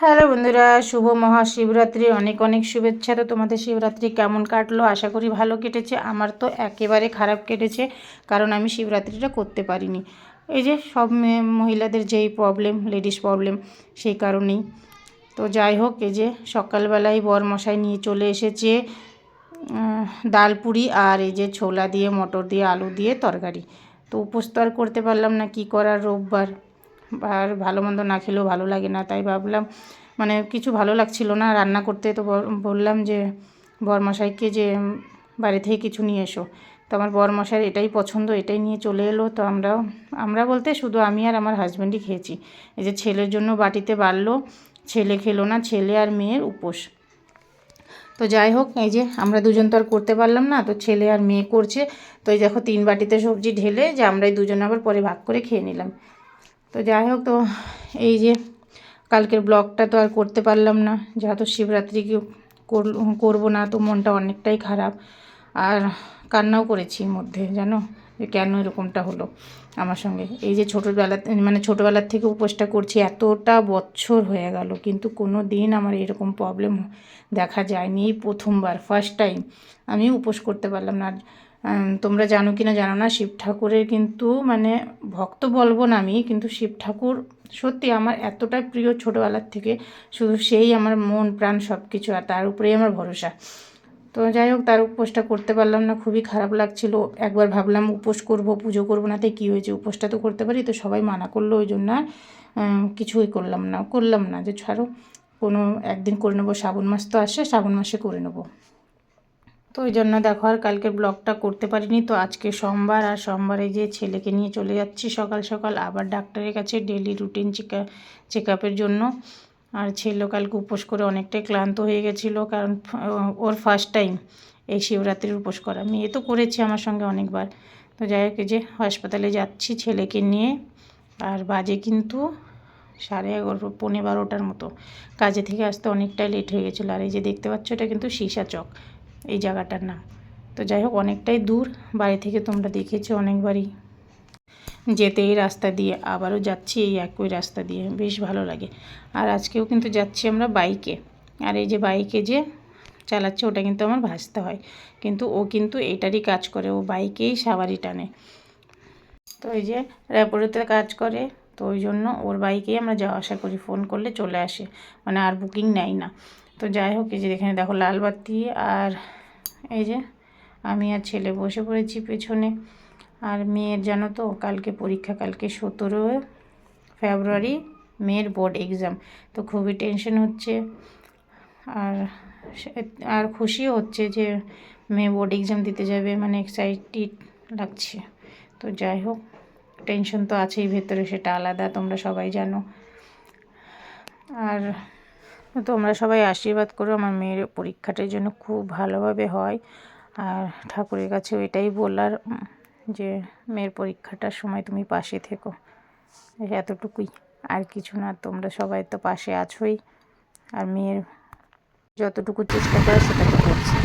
Hello বন্ধুরা, শুভ মহাশিবরাত্রি। অনেক অনেক শুভেচ্ছা। তো তোমাদের শিবরাত্রি কেমন কাটলো? আশা করি ভালো কেটেছে। আমার তো একেবারে খারাপ কেটেছে, কারণ আমি শিবরাত্রিটা করতে পারিনি। এই যে সব মহিলাদের যেই প্রবলেম, লেডিস প্রবলেম, সেই কারণেই। তো যাই হোক, এই যে সকালবেলায় বরমশাই নিয়ে চলে এসেছে ডাল পুরি আর এই যে ছোলা দিয়ে, মটর দিয়ে, আলু দিয়ে তরকারি। তো উপোস তো আর করতে পারলাম না, কি করার, রোববার আর ভালো মন্দ না খেলেও ভালো লাগে না। তাই ভাবলাম, মানে কিছু ভালো লাগছিল না রান্না করতে। তো বললাম যে বরমশাইকে যে বাড়ি থেকে কিছু নিয়ে এসো। তো আমার বরমশাইয়ের এটাই পছন্দ, এটাই নিয়ে চলে এলো। তো আমরা বলতে শুধু আমি আর আমার হাজব্যান্ডই খেয়েছি। এই যে ছেলের জন্য বাটিতে বাড়লো, ছেলে খেলো না, ছেলে আর মেয়ের উপোস। তো যাই হোক, এই যে আমরা দুজন তো আর করতে পারলাম না, তো ছেলে আর মেয়ে করছে। তো এই দেখো 3 বাটিতে সবজি ঢেলে যে আমরাই দুজন আবার পরে ভাগ করে খেয়ে নিলাম। তো যাই হোক, তো এই যে কালকের ব্লগটা তো আর করতে পারলাম না, যেহেতু শিবরাত্রি করবো না, তো মনটা অনেকটাই খারাপ। আর কান্নাও করেছি মধ্যে, জানো যে কেন এরকমটা হলো আমার সঙ্গে। এই যে ছোটোবেলার থেকে উপোসটা করছি, এতটা বছর হয়ে গেল, কিন্তু কোনো দিন আমার এরকম প্রবলেম দেখা যায়নি। এই প্রথমবার, ফার্স্ট টাইম আমি উপোস করতে পারলাম না। তোমরা জানো কি না জানো না, শিব ঠাকুরের কিন্তু মানে ভক্ত বলবো না আমি, কিন্তু শিব ঠাকুর সত্যি আমার এতটাই প্রিয় ছোটোবেলার থেকে। শুধু সেই আমার মন প্রাণ সব কিছু, আর তার উপরেই আমার ভরসা। তো যাই হোক, তার উপোসটা করতে পারলাম না, খুবই খারাপ লাগছিল। একবার ভাবলাম উপোস করব, পুজো করবো না, তাই কী হয়েছে, উপোসটা তো করতে পারি। তো সবাই মানা করলো, ওই জন্য আর কিছুই করলাম না, যে ছাড়ো, কোনো একদিন করে নেবো, শ্রাবণ মাস তো আসে, শ্রাবণ মাসে করে নেবো। তো ওই জন্য দেখো আর কালকের ব্লগটা করতে পারিনি। তো আজকে সোমবার, আর সোমবারে যে ছেলেকে নিয়ে চলে যাচ্ছি সকাল সকাল আবার ডাক্তারের কাছে ডেলি রুটিন চেক আপের জন্য। আর ছেলে কালকে উপোস করে অনেকটাই ক্লান্ত হয়ে গেছিলো, কারণ ওর ফার্স্ট টাইম এই শিবরাত্রির উপোস করা। মেয়ে তো করেছে আমার সঙ্গে অনেকবার। তো যাই হোক, যে হাসপাতালে যাচ্ছি ছেলেকে নিয়ে। আর বাজে কিন্তু 11:30, 11:45 মতো। কাজে থেকে আসতে অনেকটাই লেট হয়ে গেছিলো। আর এই যে দেখতে পাচ্ছ, এটা কিন্তু সীসা চক এই জায়গাটার নাম। তো যাই হোক, অনেকটাই দূর বাড়ি থেকে, তোমরা দেখেছো অনেকবারই যেতে এই রাস্তা দিয়ে, আবারও যাচ্ছি এই একই রাস্তা দিয়ে, বেশ ভালো লাগে। আর আজকেও কিন্তু যাচ্ছি আমরা বাইকে। আর এই যে বাইকে যে চালাচ্ছে, ওটা কিন্তু আমার ভাসতে হয়, কিন্তু ও কিন্তু এইটারই কাজ করে, ও বাইকেই সাবারি টানে। তো এই যে র্যাপিডোতে কাজ করে, তো ওই জন্য ওর বাইকেই আমরা যাওয়া আসা করি, ফোন করলে চলে আসে, মানে আর বুকিং নেয় না। তো যাই হোক, এই যে এখানে দেখো লাল বাতি, আর এই যে আমি আর ছেলে বসে পড়েছি পেছনে। আর মেয়ের জানো তো কালকে পরীক্ষা, কালকে 17 ফেব্রুয়ারি মেয়ের বোর্ড এক্সাম। তো খুবই টেনশন হচ্ছে, আর আর খুশিও হচ্ছে যে মেয়ে বোর্ড এক্সাম দিতে যাবে, মানে এক্সাইটেড লাগছে। তো যাই হোক, টেনশন তো আছেই ভেতরে, সেটা আলাদা, তোমরা সবাই জানো। আর তোমরা সবাই আশীর্বাদ করো আমার মেয়ের পরীক্ষাটার জন্য খুব ভালোভাবে হয়। আর ঠাকুরের কাছেও এটাই বলার যে মেয়ের পরীক্ষাটার সময় তুমি পাশে থেকো, এতটুকুই, আর কিছু না। তোমরা সবাই তো পাশে আছোই, আর মেয়ের যতটুকু চেষ্টা করে সেটা তো করছি।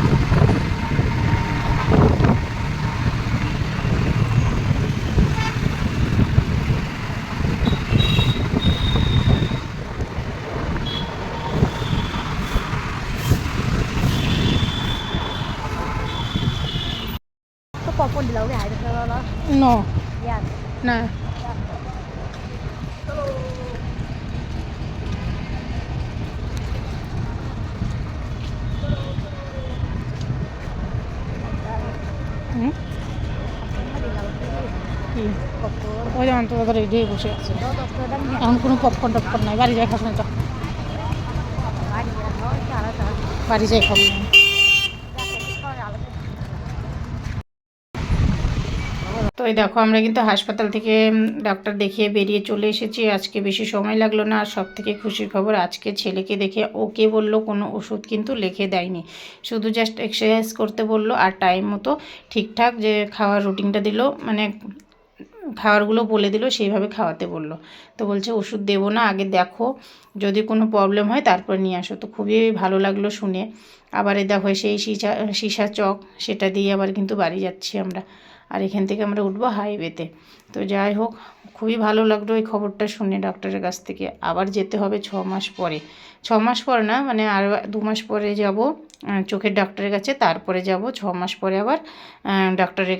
No, না ওই যেমন তো রেডি হয়ে বসে আছে, এখন কোনো পপকর্ন টপকর্ন নাই, বাড়ি যাই খাবো না, তো বাড়ি যাই খাবো না। তো এই দেখো, আমরা কিন্তু হাসপাতাল থেকে ডাক্তার দেখিয়ে বেরিয়ে চলে এসেছি। আজকে বেশি সময় লাগলো না। আর সব থেকে খুশির খবর, আজকে ছেলেকে দেখে ওকে বললো কোনো ওষুধ কিন্তু লিখে দেয়নি, শুধু জাস্ট এক্সারসাইজ করতে বললো, আর টাইম মতো ঠিকঠাক যে খাওয়ার রুটিনটা দিল, মানে খাবারগুলো বলে দিল, সেইভাবে খাওয়াতে বললো। তো বলছে ওষুধ দেবো না, আগে দেখো, যদি কোনো প্রবলেম হয় তারপর নিয়ে আসো। তো খুবই ভালো লাগলো শুনে। আবার এই দেখো সেই সীসা চক, সেটা দিয়ে আবার কিন্তু বাড়ি যাচ্ছি আমরা। আর এখান থেকে আমরা উঠবো হাইওয়েতে। তো যাই হোক, খুবই ভালো লাগলো এই খবরটা শুনে ডাক্তারের কাছ থেকে। আবার যেতে হবে 6 মাস পরে, 6 মাস পর না, মানে আর 2 মাস পরে যাব চোখের ডাক্তারের কাছে, তারপরে যাব 6 মাস পরে আবার ডাক্তারের